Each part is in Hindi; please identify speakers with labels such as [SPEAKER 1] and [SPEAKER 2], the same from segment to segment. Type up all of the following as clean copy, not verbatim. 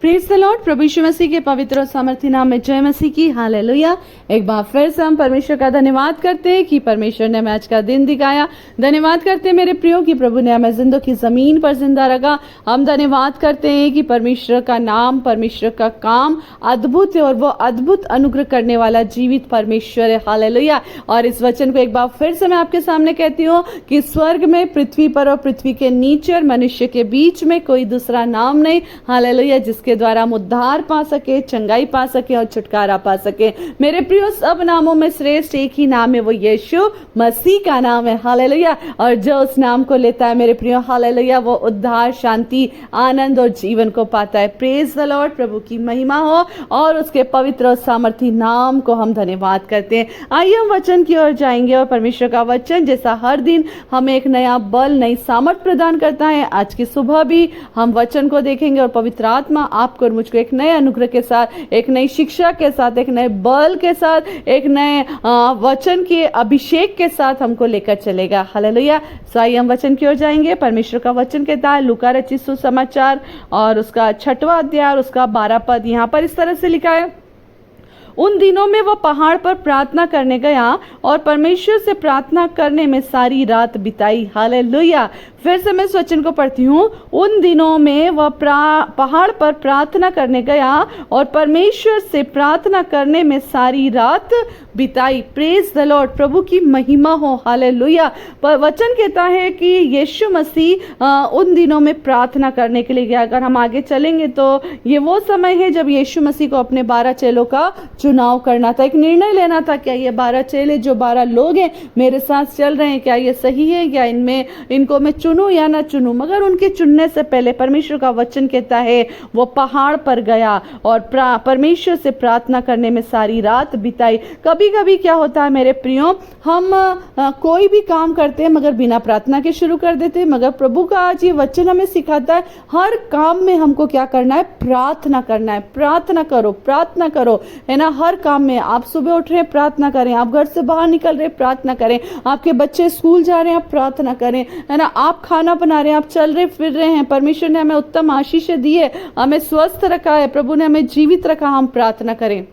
[SPEAKER 1] Praise the lord. प्रभु यीशु मसीह के पवित्र और सामर्थी नाम में जय मसीह की। हालेलुया। एक बार फिर से हम परमेश्वर का धन्यवाद करते हैं कि परमेश्वर ने हमें आज का दिन दिखाया। धन्यवाद करते हैं मेरे प्रियो कि प्रभु ने हमें जिंदों की जमीन पर जिंदा रखा। हम धन्यवाद करते हैं कि परमेश्वर का नाम, परमेश्वर का काम अद्भुत है और वो अद्भुत अनुग्रह करने वाला जीवित परमेश्वर है। हालेलुया। और इस वचन को एक बार फिर से मैं आपके सामने कहती हूँ कि स्वर्ग में, पृथ्वी पर और पृथ्वी के नीचे और मनुष्य के बीच में कोई दूसरा नाम नहीं, हालेलुया, जिसके द्वारा हम उद्धार पा सके, चंगाई पा सके और छुटकारा पा सके। मेरे प्रियो, सब नामों में श्रेष्ठ एक ही नाम है, वो यीशु मसीह का नाम है। हालेलुया। और जो उस नाम को लेता है मेरे प्रियो, हालेलुया, वो उद्धार, शांति, आनंद और जीवन को पाता है। Praise the lord. प्रभु की महिमा हो और उसके पवित्र और सामर्थी नाम को हम धन्यवाद करते हैं। आइए हम वचन की ओर जाएंगे और परमेश्वर का वचन जैसा हर दिन हमें एक नया बल, नई सामर्थ प्रदान करता है, आज की सुबह भी हम वचन को देखेंगे और पवित्र आत्मा आपको और मुझको एक नए अनुग्रह के साथ, एक नई शिक्षा के साथ, एक नए बल के साथ, एक नए वचन के अभिषेक के साथ हमको लेकर चलेगा। हालेलुया। सो आइए हम वचन की ओर जाएंगे। परमेश्वर का वचन कहता है लूका रचित सुसमाचार और उसका 6वां अध्याय और उसका 12 पद। यहाँ पर इस तरह से लिखा है, उन दिनों में वह पहाड़ पर प्रार्थना करने गया और परमेश्वर से प्रार्थना करने में सारी रात बिताई। हालेलुया। फिर से मैं इस वचन को पढ़ती हूँ। उन दिनों में वह पहाड़ पर प्रार्थना करने गया और परमेश्वर से प्रार्थना करने में सारी रात बिताई। Praise the lord. प्रभु की महिमा हो। हालेलुया। वचन कहता है कि यीशु मसीह उन दिनों में प्रार्थना करने के लिए गया। अगर हम आगे चलेंगे तो ये वो समय है जब यीशु मसीह को अपने 12 चेलों का चुनाव करना था, एक निर्णय लेना था। क्या ये 12 चेले, जो 12 लोग हैं मेरे साथ चल रहे हैं, क्या ये सही है, क्या इनको मैं चुनूं या ना चुनूं? मगर उनके चुनने से पहले परमेश्वर का वचन कहता है वो पहाड़ पर गया और परमेश्वर से प्रार्थना करने में सारी रात बिताई। कभी कभी क्या होता है मेरे प्रियो, हम कोई भी काम करते हैं मगर बिना प्रार्थना के शुरू कर देते हैं। मगर प्रभु का आज ये वचन हमें सिखाता है हर काम में हमको क्या करना है? प्रार्थना करना है। प्रार्थना करो, प्रार्थना करो, है ना। हर काम में आप सुबह उठ रहे हैं, प्रार्थना करें। आप घर से बाहर निकल रहे हैं, प्रार्थना करें। आपके बच्चे स्कूल जा रहे हैं, आप प्रार्थना करें, है ना। आप खाना बना रहे हैं, आप चल रहे फिर रहे हैं, परमेश्वर ने हमें उत्तम आशीष दी है, हमें स्वस्थ रखा है, प्रभु ने हमें जीवित रखा, हम प्रार्थना करें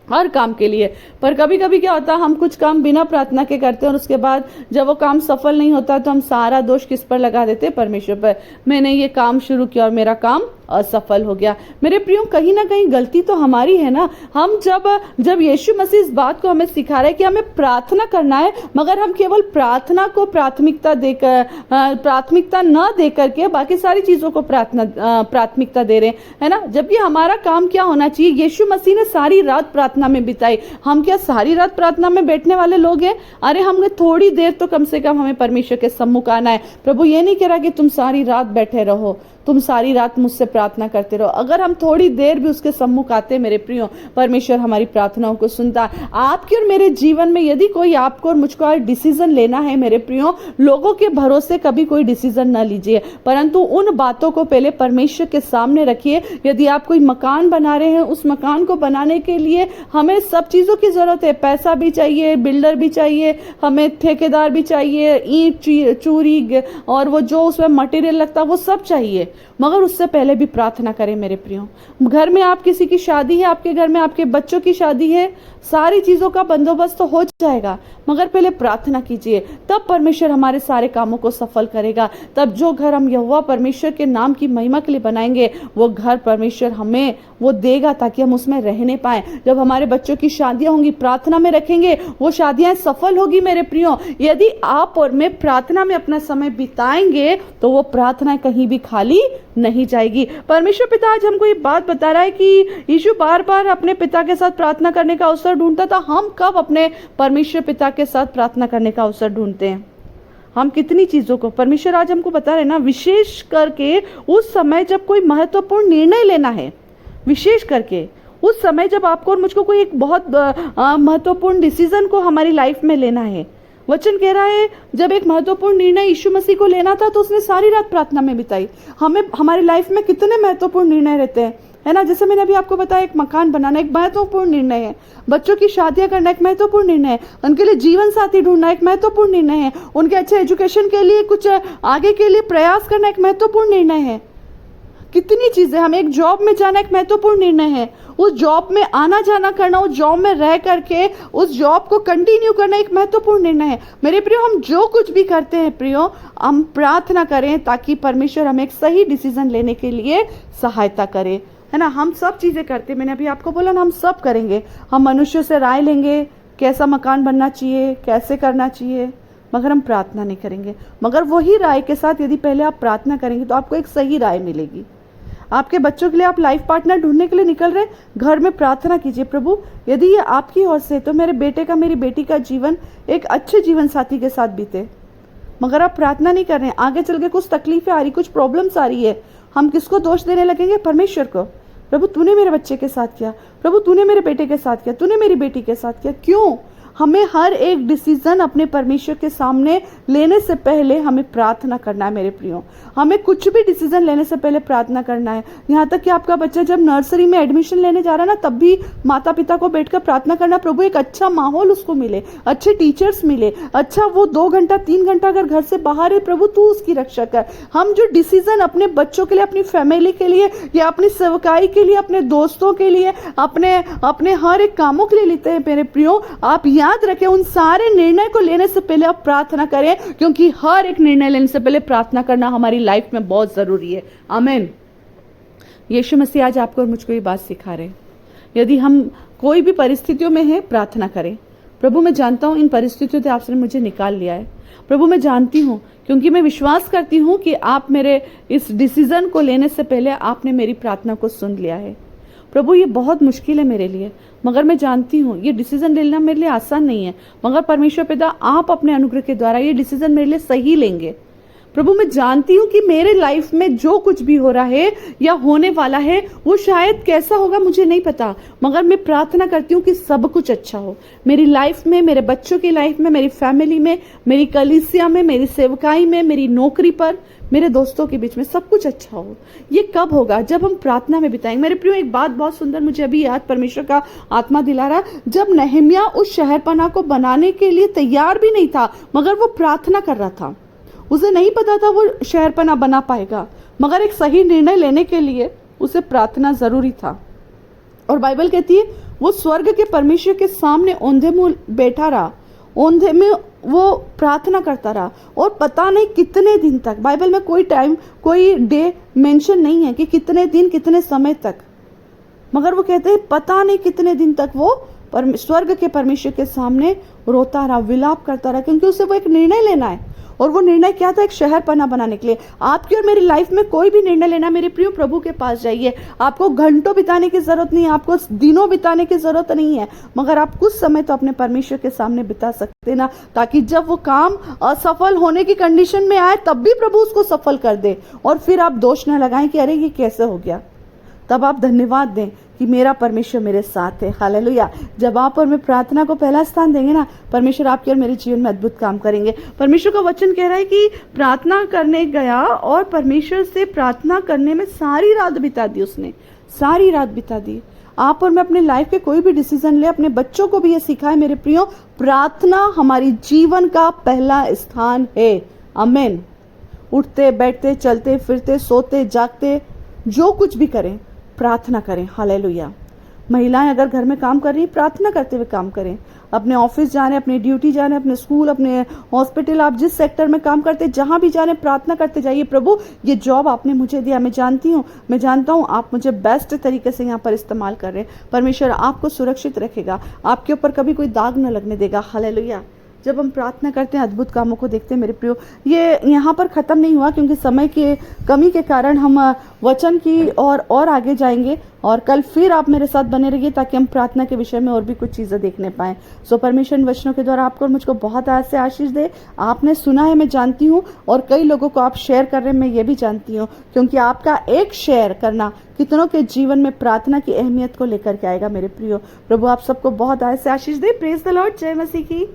[SPEAKER 1] हर काम के लिए। पर कभी कभी क्या होता है, हम कुछ काम बिना प्रार्थना के करते हैं और उसके बाद जब वो काम सफल नहीं होता तो हम सारा दोष किस पर लगा देते हैं? परमेश्वर पर। मैंने ये काम शुरू किया और मेरा काम असफल हो गया। मेरे प्रियो, कहीं ना कहीं गलती तो हमारी है ना। हम जब यीशु मसीह इस बात को हमें सिखा रहे हैं कि हमें प्रार्थना करना है, मगर हम केवल प्रार्थना को प्राथमिकता न देकर के बाकी सारी चीजों को प्राथमिकता दे रहे हैं, है ना। जबकि हमारा काम क्या होना चाहिए? यीशु मसीह ने सारी रात प्रार्थना में बिताई। हम क्या सारी रात प्रार्थना में बैठने वाले लोग हैं? अरे हमने थोड़ी देर तो कम से कम हमें परमेश्वर के सम्मुख आना है। प्रभु ये नहीं कह रहा कि तुम सारी रात बैठे रहो, तुम सारी रात मुझसे प्रार्थना करते रहो। अगर हम थोड़ी देर भी उसके सम्मुख आते, मेरे प्रियो, परमेश्वर हमारी प्रार्थनाओं को सुनता है। आपके और मेरे जीवन में यदि कोई आपको और मुझको आज डिसीजन लेना है मेरे प्रियो, लोगों के भरोसे कभी कोई डिसीजन ना लीजिए, परंतु उन बातों को पहले परमेश्वर के सामने रखिए। यदि आप कोई मकान बना रहे हैं, उस मकान को बनाने के लिए हमें सब चीजों की जरूरत है। पैसा भी चाहिए, बिल्डर भी चाहिए, हमें ठेकेदार भी चाहिए, ईंट, चूरी और वो जो उसमें मटेरियल लगता है वो सब चाहिए। मगर उससे पहले भी प्रार्थना करें मेरे प्रियो। घर में आप किसी की शादी है, आपके घर में आपके बच्चों की शादी है, सारी चीजों का बंदोबस्त तो हो जाएगा, मगर पहले प्रार्थना कीजिए, तब परमेश्वर हमारे सारे कामों को सफल करेगा। तब जो घर हम यहोवा परमेश्वर के नाम की महिमा के लिए बनाएंगे, वो घर परमेश्वर हमें वो देगा ताकि हम उसमें रहने पाए। जब हमारे बच्चों की शादियां होंगी, प्रार्थना में रखेंगे, वो शादियां सफल होगी मेरे प्रियो। यदि आप और मैं प्रार्थना में अपना समय बिताएंगे तो वो प्रार्थना कहीं भी खाली नहीं जाएगी। परमेश्वर पिता आज हमको ये बात बता रहा है कि यीशु बार बार अपने पिता के साथ प्रार्थना करने का अवसर ढूंढता था। हम कब अपने परमेश्वर पिता के साथ प्रार्थना करने का अवसर ढूंढते हैं? हम कितनी चीजों को परमेश्वर आज हमको बता रहे हैं ना, विशेष करके उस समय जब कोई महत्वपूर्ण निर्णय लेना है, विशेष करके उस समय जब आपको और मुझको कोई एक बहुत महत्वपूर्ण डिसीजन को हमारी लाइफ में लेना है। वचन कह रहा है जब एक महत्वपूर्ण निर्णय यीशु मसीह को लेना था तो उसने सारी रात प्रार्थना में बिताई। हमें हमारी लाइफ में कितने महत्वपूर्ण निर्णय रहते हैं, है ना। जैसे मैंने अभी आपको बताया, एक मकान बनाना एक महत्वपूर्ण निर्णय है, बच्चों की शादियां करना एक महत्वपूर्ण निर्णय है, उनके लिए जीवन साथी ढूंढना एक महत्वपूर्ण निर्णय है, उनके अच्छे एजुकेशन के लिए कुछ आगे के लिए प्रयास करना एक महत्वपूर्ण निर्णय है। कितनी चीजें, हमें एक जॉब में जाना एक महत्वपूर्ण निर्णय है, उस जॉब में आना जाना करना, उस जॉब में रह करके उस जॉब को कंटिन्यू करना एक महत्वपूर्ण निर्णय है। मेरे प्रियो, हम जो कुछ भी करते हैं प्रियो, हम प्रार्थना करें ताकि परमेश्वर हमें एक सही डिसीजन लेने के लिए सहायता करे, है ना। हम सब चीजें करते हैं, मैंने अभी आपको बोला ना, हम सब करेंगे। हम मनुष्यों से राय लेंगे कैसा मकान बनना चाहिए, कैसे करना चाहिए, मगर हम प्रार्थना नहीं करेंगे। मगर वही राय के साथ यदि पहले आप प्रार्थना करेंगे तो आपको एक सही राय मिलेगी। आपके बच्चों के लिए आप लाइफ पार्टनर ढूंढने के लिए निकल रहे, घर में प्रार्थना कीजिए, प्रभु यदि ये आपकी ओर से तो मेरे बेटे का, मेरी बेटी का जीवन एक अच्छे जीवन साथी के साथ बीते। मगर आप प्रार्थना नहीं कर रहे हैं, आगे चल के कुछ तकलीफें आ रही, कुछ प्रॉब्लम्स आ रही है, हम किसको दोष देने लगेंगे? परमेश्वर को। प्रभु तूने मेरे बच्चे के साथ किया, प्रभु तूने मेरे बेटे के साथ किया, तूने मेरी बेटी के साथ किया। क्यों? हमें हर एक डिसीजन अपने परमेश्वर के सामने लेने से पहले हमें प्रार्थना करना है मेरे प्रियो। हमें कुछ भी डिसीजन लेने से पहले प्रार्थना करना है। यहाँ तक कि आपका बच्चा जब नर्सरी में एडमिशन लेने जा रहा है ना, तब भी माता पिता को बैठकर प्रार्थना करना, प्रभु एक अच्छा माहौल उसको मिले, अच्छे टीचर्स मिले, अच्छा वो 2 घंटा 3 घंटा अगर घर से बाहर है, प्रभु तू उसकी रक्षा कर। हम जो डिसीजन अपने बच्चों के लिए, अपनी फैमिली के लिए, या अपनी सेवकाई के लिए, अपने दोस्तों के लिए, अपने हर एक कामों के लिए लेते हैं मेरे प्रियो, आप याद रखें उन सारे निर्णय को लेने से पहले आप प्रार्थना करें, क्योंकि हर एक निर्णय लेने से पहले प्रार्थना करना हमारी लाइफ में बहुत जरूरी है। आमीन। यीशु मसीह आज आपको और मुझको ये बात सिखा रहे हैं, यदि हम कोई भी परिस्थितियों में है, प्रार्थना करें। प्रभु मैं जानता हूं इन परिस्थितियों से आपने मुझे निकाल लिया है, प्रभु मैं जानती हूं, क्योंकि मैं विश्वास करती हूं कि आप मेरे इस डिसीजन को लेने से पहले आपने मेरी प्रार्थना को सुन लिया है। प्रभु ये बहुत मुश्किल है मेरे लिए, मगर मैं जानती हूँ ये डिसीजन लेना मेरे लिए आसान नहीं है, मगर परमेश्वर पिता आप अपने अनुग्रह के द्वारा ये डिसीजन मेरे लिए सही लेंगे। प्रभु मैं जानती हूँ कि मेरे लाइफ में जो कुछ भी हो रहा है या होने वाला है वो शायद कैसा होगा मुझे नहीं पता, मगर मैं प्रार्थना करती हूँ कि सब कुछ अच्छा हो मेरी लाइफ में, मेरे बच्चों की लाइफ में, मेरी फैमिली में, मेरी कलीसिया में, मेरी सेवकाई में, मेरी नौकरी पर, मेरे दोस्तों के बीच में सब कुछ अच्छा हो। ये कब होगा? जब हम प्रार्थना में बिताएंगे। मेरे प्रियो एक बात बहुत सुंदर मुझे अभी याद परमेश्वर का आत्मा दिला रहा, जब नहम्याह उस शहरपनाह को बनाने के लिए तैयार भी नहीं था, मगर वो प्रार्थना कर रहा था। उसे नहीं पता था वो शहरपनाह बना पाएगा, मगर एक सही निर्णय लेने के लिए उसे प्रार्थना जरूरी था। और बाइबल कहती है वो स्वर्ग के परमेश्वर के सामने औंधे मुंह बैठा रहा, औंधे में वो प्रार्थना करता रहा, और पता नहीं कितने दिन तक। बाइबल में कोई टाइम, कोई डे मेंशन नहीं है कि कितने दिन, कितने समय तक, मगर वो कहते हैं पता नहीं कितने दिन तक वो स्वर्ग के परमेश्वर के सामने रोता रहा, विलाप करता रहा, क्योंकि उसे वो एक निर्णय लेना है। और वो निर्णय क्या था? एक शहर पना बनाने के लिए। आपकी और मेरी लाइफ में कोई भी निर्णय लेना, मेरे प्रियो प्रभु के पास जाइए। आपको घंटों बिताने की जरूरत नहीं है, आपको दिनों बिताने की जरूरत नहीं है, मगर आप कुछ समय तो अपने परमेश्वर के सामने बिता सकते ना, ताकि जब वो काम असफल होने की कंडीशन में आए तब भी प्रभु उसको सफल कर दे, और फिर आप दोष न लगाएं कि अरे ये कैसे हो गया। तब आप धन्यवाद दें कि मेरा परमेश्वर मेरे साथ है। हालेलुया। जब आप और मैं प्रार्थना को पहला स्थान देंगे ना, परमेश्वर आपके और मेरे जीवन में अद्भुत काम करेंगे। परमेश्वर का वचन कह रहा है कि प्रार्थना करने गया और परमेश्वर से प्रार्थना करने में सारी रात बिता दी उसने, सारी रात बिता दी। आप और मैं अपने लाइफ के कोई भी डिसीजन ले, अपने बच्चों को भी ये सिखाए मेरे प्रियो, प्रार्थना हमारी जीवन का पहला स्थान है। आमीन। उठते बैठते, चलते फिरते, सोते जागते, जो कुछ भी करें, प्रार्थना करें। हालेलुया। महिलाएं अगर घर में काम कर रही हैं, प्रार्थना करते हुए काम करें। अपने ऑफिस जा रहे हैं, अपनी ड्यूटी जा रहे हैं, अपने स्कूल, अपने हॉस्पिटल, आप जिस सेक्टर में काम करते हैं, जहां भी जा रहे हैं, प्रार्थना करते जाइए। प्रभु ये जॉब आपने मुझे दिया, मैं जानती हूँ, मैं जानता हूँ आप मुझे बेस्ट तरीके से यहाँ पर इस्तेमाल कर रहे हैं। परमेश्वर आपको सुरक्षित रखेगा, आपके ऊपर कभी कोई दाग न लगने देगा। हालेलुया। जब हम प्रार्थना करते हैं, अद्भुत कामों को देखते हैं मेरे प्रियो। ये यहाँ पर ख़त्म नहीं हुआ, क्योंकि समय के कमी के कारण हम वचन की और आगे जाएंगे, और कल फिर आप मेरे साथ बने रहिए ताकि हम प्रार्थना के विषय में और भी कुछ चीज़ें देखने पाएं। सो परमेश्वर वचनों के द्वारा आपको और मुझको बहुत आज से आशीष दे। आपने सुना है, मैं जानती हूँ, और कई लोगों को आप शेयर कर रहे हैं, मैं ये भी जानती हूँ, क्योंकि आपका एक शेयर करना कितनों के जीवन में प्रार्थना की अहमियत को लेकर के आएगा मेरे प्रियो। प्रभु आप सबको बहुत आज से आशीष दे। Praise the lord. जय मसीह की।